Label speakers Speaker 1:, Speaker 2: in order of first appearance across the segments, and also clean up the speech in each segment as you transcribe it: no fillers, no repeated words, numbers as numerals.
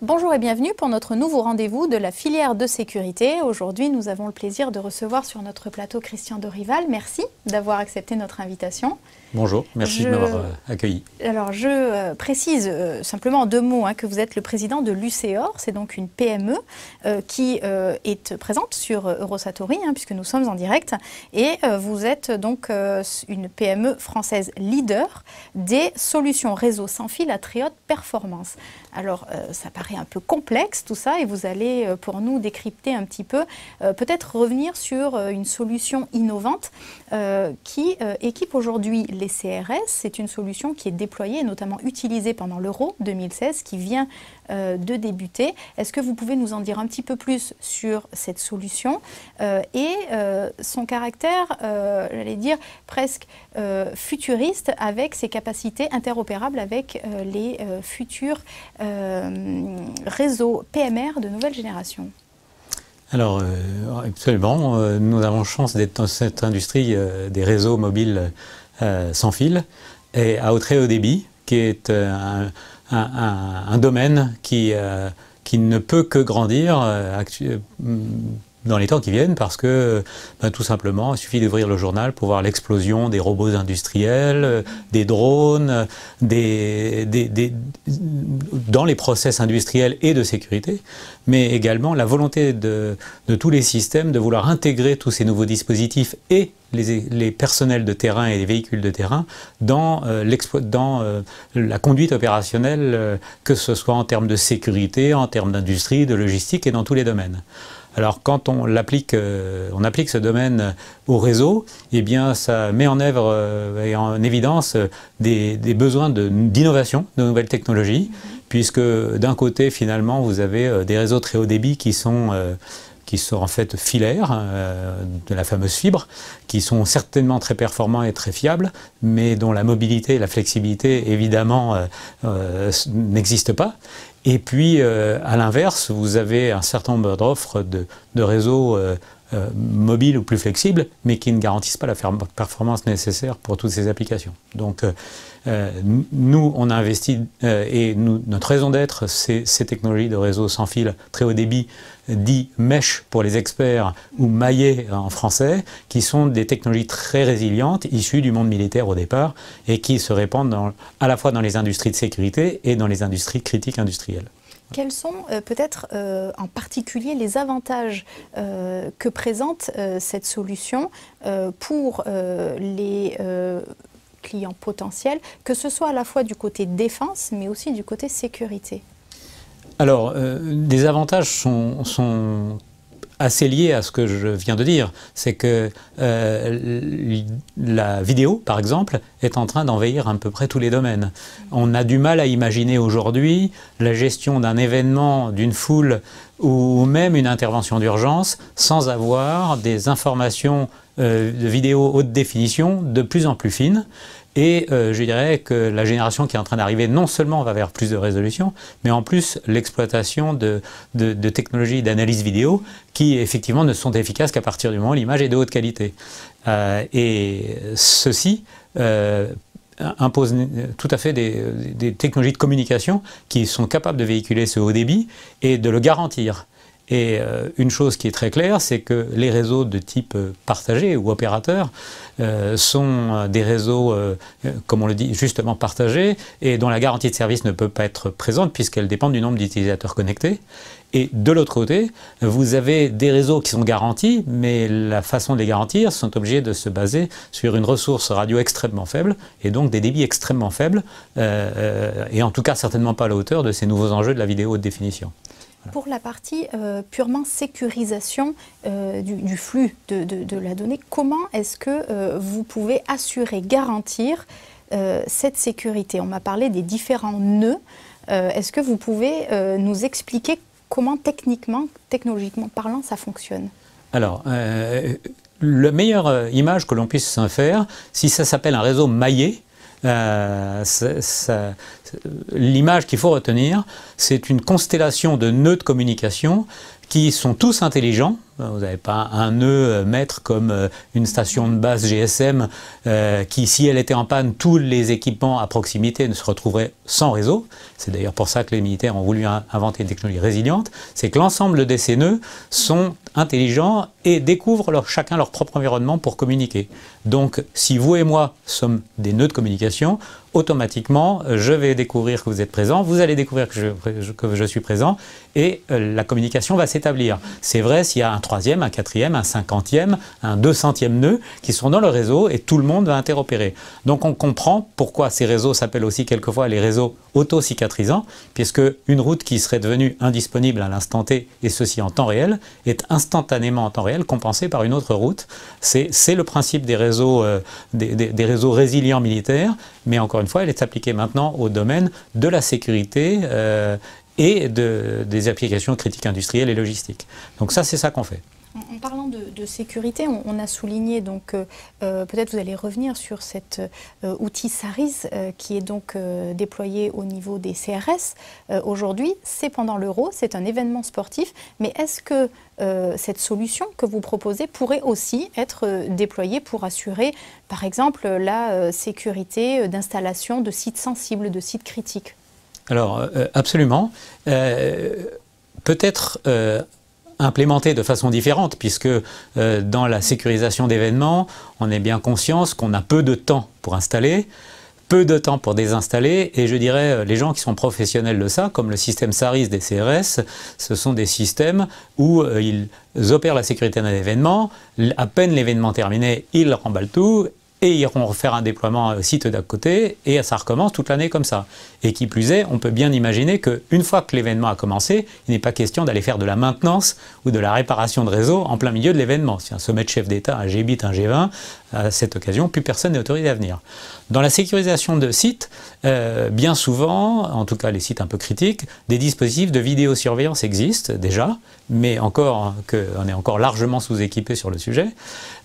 Speaker 1: Bonjour et bienvenue pour notre nouveau rendez-vous de la filière de sécurité. Aujourd'hui, nous avons le plaisir de recevoir sur notre plateau Christian Dorival. Merci d'avoir accepté notre invitation.
Speaker 2: Bonjour, merci de m'avoir accueilli.
Speaker 1: Alors, je précise simplement en deux mots que vous êtes le président de l'UCEOR. C'est donc une PME qui est présente sur Eurosatory, puisque nous sommes en direct. Et vous êtes donc une PME française leader des solutions réseau sans fil à très haute performance. Alors, ça paraît un peu complexe tout ça et vous allez pour nous décrypter un petit peu, peut-être revenir sur une solution innovante qui équipe aujourd'hui les CRS. C'est une solution qui est déployée et notamment utilisée pendant l'Euro 2016 qui vient de débuter. Est-ce que vous pouvez nous en dire un petit peu plus sur cette solution et son caractère, j'allais dire, presque futuriste avec ses capacités interopérables avec les futurs réseaux PMR de nouvelle génération?
Speaker 2: Alors, absolument, nous avons chance d'être dans cette industrie des réseaux mobiles sans fil et à très haut débit, qui est un domaine qui ne peut que grandir dans les temps qui viennent parce que tout simplement il suffit d'ouvrir le journal pour voir l'explosion des robots industriels, des drones, dans les process industriels et de sécurité, mais également la volonté de tous les systèmes de vouloir intégrer tous ces nouveaux dispositifs et les personnels de terrain et les véhicules de terrain dans la conduite opérationnelle, que ce soit en termes de sécurité, en termes d'industrie, de logistique et dans tous les domaines. Alors quand on applique ce domaine au réseau, eh bien ça met en œuvre et en évidence des besoins d'innovation, de nouvelles technologies, puisque d'un côté finalement vous avez des réseaux très haut débit qui sont en fait filaires, de la fameuse fibre, qui sont certainement très performants et très fiables, mais dont la mobilité et la flexibilité évidemment n'existent pas. Et puis, à l'inverse, vous avez un certain nombre d'offres de réseaux mobiles ou plus flexibles, mais qui ne garantissent pas la performance nécessaire pour toutes ces applications. Donc, nous, on a investi, et notre raison d'être, c'est ces technologies de réseau sans fil très haut débit, dit mesh pour les experts, ou maillé en français, qui sont des technologies très résilientes, issues du monde militaire au départ, et qui se répandent à la fois dans les industries de sécurité et dans les industries critiques industrielles.
Speaker 1: Quels sont peut-être en particulier les avantages que présente cette solution pour les clients potentiels, que ce soit à la fois du côté défense, mais aussi du côté sécurité?
Speaker 2: Alors, des avantages sont assez lié à ce que je viens de dire, c'est que la vidéo, par exemple, est en train d'envahir à peu près tous les domaines. On a du mal à imaginer aujourd'hui la gestion d'un événement, d'une foule ou même une intervention d'urgence sans avoir des informations de vidéo haute définition de plus en plus fines. Et je dirais que la génération qui est en train d'arriver, non seulement va vers plus de résolution, mais en plus l'exploitation de technologies d'analyse vidéo qui effectivement ne sont efficaces qu'à partir du moment où l'image est de haute qualité. Et ceci impose tout à fait des technologies de communication qui sont capables de véhiculer ce haut débit et de le garantir. Et une chose qui est très claire, c'est que les réseaux de type partagé ou opérateur sont des réseaux, comme on le dit, justement partagés et dont la garantie de service ne peut pas être présente puisqu'elle dépend du nombre d'utilisateurs connectés. Et de l'autre côté, vous avez des réseaux qui sont garantis, mais la façon de les garantir sont obligés de se baser sur une ressource radio extrêmement faible et donc des débits extrêmement faibles et en tout cas certainement pas à la hauteur de ces nouveaux enjeux de la vidéo haute définition.
Speaker 1: Pour la partie purement sécurisation du flux de la donnée, comment est-ce que vous pouvez assurer, garantir cette sécurité? On m'a parlé des différents nœuds. Est-ce que vous pouvez nous expliquer comment technologiquement parlant, ça fonctionne? Alors,
Speaker 2: la meilleure image que l'on puisse faire, si ça s'appelle un réseau maillé, l'image qu'il faut retenir, c'est une constellation de nœuds de communication qui sont tous intelligents, Vous n'avez pas un nœud maître comme une station de base GSM qui, si elle était en panne, tous les équipements à proximité ne se retrouveraient sans réseau. C'est d'ailleurs pour ça que les militaires ont voulu inventer une technologie résiliente. C'est que l'ensemble de ces nœuds sont intelligents et découvrent chacun leur propre environnement pour communiquer. Donc, si vous et moi sommes des nœuds de communication, automatiquement, je vais découvrir que vous êtes présent, vous allez découvrir que je suis présent, et la communication va s'établir. C'est vrai s'il y a un troisième, un quatrième, un 50e, un 200e nœud qui sont dans le réseau, et tout le monde va interopérer. Donc on comprend pourquoi ces réseaux s'appellent aussi quelquefois les réseaux auto-cicatrisants, puisque une route qui serait devenue indisponible à l'instant T, et ceci en temps réel, est instantanément en temps réel compensée par une autre route. C'est le principe des réseaux, des réseaux résilients militaires, mais encore une fois, elle est appliquée maintenant au domaine de la sécurité et des applications critiques industrielles et logistiques. Donc ça, c'est ça qu'on fait.
Speaker 1: En parlant de sécurité, on a souligné, donc peut-être vous allez revenir sur cet outil SARIS qui est donc déployé au niveau des CRS. Aujourd'hui, c'est pendant l'Euro, c'est un événement sportif, mais est-ce que cette solution que vous proposez pourrait aussi être déployée pour assurer, par exemple, la sécurité d'installation de sites sensibles, de sites critiques? Alors,
Speaker 2: absolument. Peut-être implémenté de façon différente, puisque dans la sécurisation d'événements, on est bien conscient qu'on a peu de temps pour installer, peu de temps pour désinstaller, et je dirais les gens qui sont professionnels de ça, comme le système SARIS des CRS, ce sont des systèmes où ils opèrent la sécurité d'un événement, à peine l'événement terminé, ils remballent tout, et ils iront refaire un déploiement site d'à côté, et ça recommence toute l'année comme ça. Et qui plus est, on peut bien imaginer qu'une fois que l'événement a commencé, il n'est pas question d'aller faire de la maintenance ou de la réparation de réseau en plein milieu de l'événement. Si un sommet de chef d'État, un G8, un G20, à cette occasion, plus personne n'est autorisé à venir. Dans la sécurisation de sites, bien souvent, en tout cas les sites un peu critiques, des dispositifs de vidéosurveillance existent déjà, mais encore on est encore largement sous-équipé sur le sujet.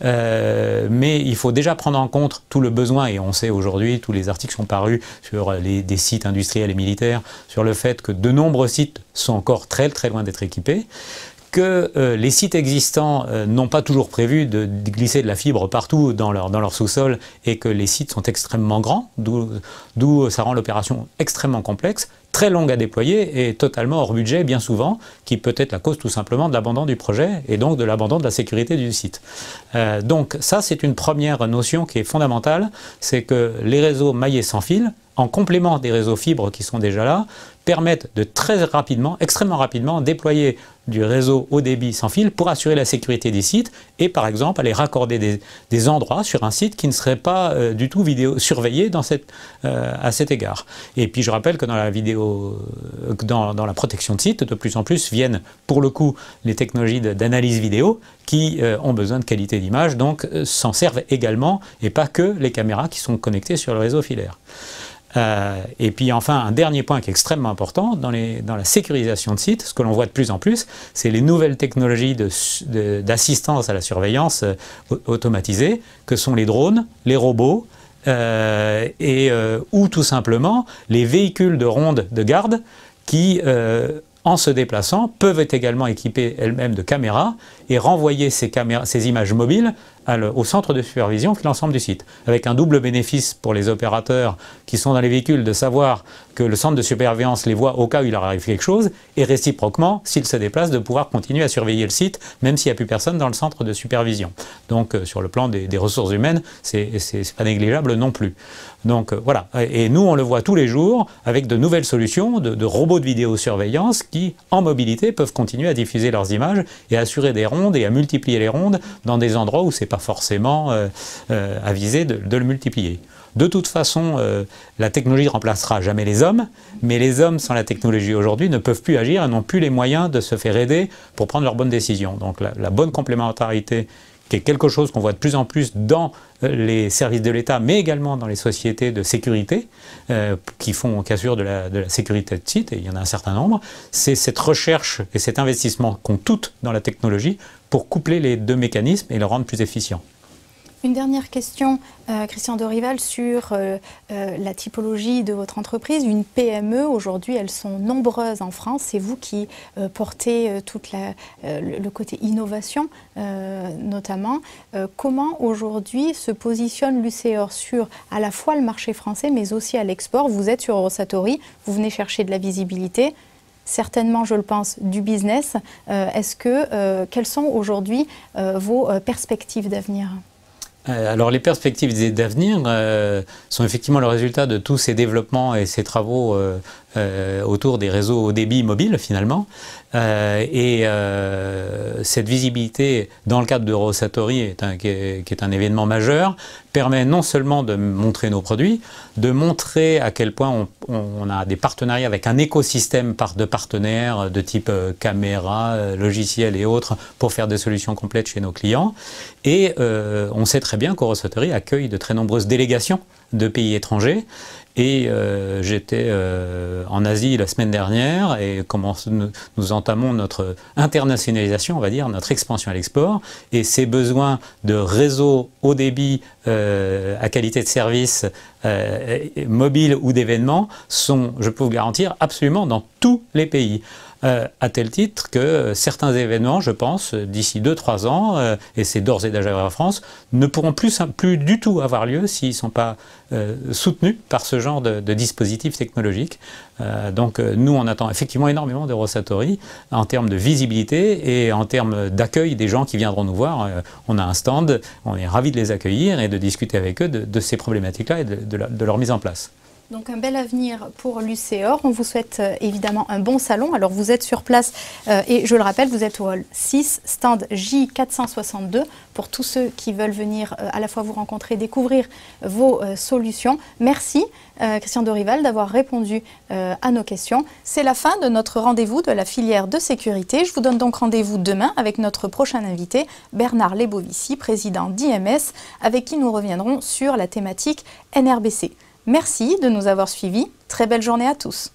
Speaker 2: Mais il faut déjà prendre en compte tout le besoin, et on sait aujourd'hui, tous les articles sont parus sur des sites industriels et militaires, sur le fait que de nombreux sites sont encore très très loin d'être équipés, que les sites existants n'ont pas toujours prévu de glisser de la fibre partout dans leur sous-sol, et que les sites sont extrêmement grands, d'où ça rend l'opération extrêmement complexe, très longue à déployer et totalement hors budget bien souvent, qui peut être la cause tout simplement de l'abandon du projet et donc de l'abandon de la sécurité du site. Donc ça, c'est une première notion qui est fondamentale, c'est que les réseaux maillés sans fil, en complément des réseaux fibres qui sont déjà là, permettent de très rapidement, extrêmement rapidement, déployer du réseau haut débit sans fil pour assurer la sécurité des sites et par exemple aller raccorder des endroits sur un site qui ne serait pas du tout surveillé à cet égard. Et puis je rappelle que dans la protection de sites, de plus en plus viennent pour le coup les technologies d'analyse vidéo qui ont besoin de qualité d'image, donc s'en servent également, et pas que les caméras qui sont connectées sur le réseau filaire. Et puis enfin, un dernier point qui est extrêmement important, dans la sécurisation de sites, ce que l'on voit de plus en plus, c'est les nouvelles technologies d'assistance à la surveillance automatisée, que sont les drones, les robots, ou tout simplement les véhicules de ronde de garde qui, en se déplaçant, peuvent être également équipés elles-mêmes de caméras et renvoyer ces images mobiles au centre de supervision qui est l'ensemble du site, avec un double bénéfice pour les opérateurs qui sont dans les véhicules de savoir que le centre de surveillance les voit au cas où il leur arrive quelque chose, et réciproquement, s'ils se déplacent, de pouvoir continuer à surveiller le site, même s'il n'y a plus personne dans le centre de supervision. Donc sur le plan des ressources humaines, c'est pas négligeable non plus. Donc voilà, et nous on le voit tous les jours avec de nouvelles solutions de robots de vidéosurveillance qui, en mobilité, peuvent continuer à diffuser leurs images et à assurer des rondes et à multiplier les rondes dans des endroits où c'est pas forcément avisé de le multiplier. De toute façon, la technologie ne remplacera jamais les hommes, mais les hommes, sans la technologie aujourd'hui, ne peuvent plus agir et n'ont plus les moyens de se faire aider pour prendre leurs bonnes décisions. Donc la bonne complémentarité, qui est quelque chose qu'on voit de plus en plus dans les services de l'État, mais également dans les sociétés de sécurité qui assurent de la sécurité de site, et il y en a un certain nombre, c'est cette recherche et cet investissement qu'ont toutes dans la technologie pour coupler les deux mécanismes et le rendre plus efficient.
Speaker 1: Une dernière question, Christian Dorival, sur la typologie de votre entreprise. Une PME, aujourd'hui, elles sont nombreuses en France. C'est vous qui portez tout le côté innovation, notamment. Comment, aujourd'hui, se positionne l'UCEOR sur à la fois le marché français, mais aussi à l'export? Vous êtes sur Eurosatory, vous venez chercher de la visibilité. Certainement, je le pense, du business. Quelles sont aujourd'hui vos perspectives d'avenir?
Speaker 2: Alors les perspectives d'avenir sont effectivement le résultat de tous ces développements et ces travaux autour des réseaux haut débit mobile finalement. Cette visibilité dans le cadre d'Eurosatory qui est un événement majeur, permet non seulement de montrer nos produits, de montrer à quel point on a des partenariats avec un écosystème de partenaires de type caméra, logiciels et autres pour faire des solutions complètes chez nos clients. Et on sait très bien qu'Eurosatory accueille de très nombreuses délégations de pays étrangers. Et j'étais en Asie la semaine dernière et nous entamons notre internationalisation, on va dire, notre expansion à l'export. Et ces besoins de réseau haut débit à qualité de service mobile ou d'événements sont, je peux vous garantir, absolument dans tous les pays. À tel titre que certains événements, je pense, d'ici 2-3 ans, et c'est d'ores et déjà en France, ne pourront plus du tout avoir lieu s'ils ne sont pas soutenus par ce genre de dispositifs technologiques. Donc nous, on attend effectivement énormément d'Eurosatory en termes de visibilité et en termes d'accueil des gens qui viendront nous voir. On a un stand, on est ravis de les accueillir et de discuter avec eux de ces problématiques-là et de leur mise en place.
Speaker 1: Donc un bel avenir pour l'UCEOR. On vous souhaite évidemment un bon salon. Alors vous êtes sur place et je le rappelle, vous êtes au hall 6, stand J462 pour tous ceux qui veulent venir à la fois vous rencontrer, découvrir vos solutions. Merci Christian Dorival d'avoir répondu à nos questions. C'est la fin de notre rendez-vous de la filière de sécurité. Je vous donne donc rendez-vous demain avec notre prochain invité, Bernard Lebovici, président d'IMS, avec qui nous reviendrons sur la thématique NRBC. Merci de nous avoir suivis. Très belle journée à tous.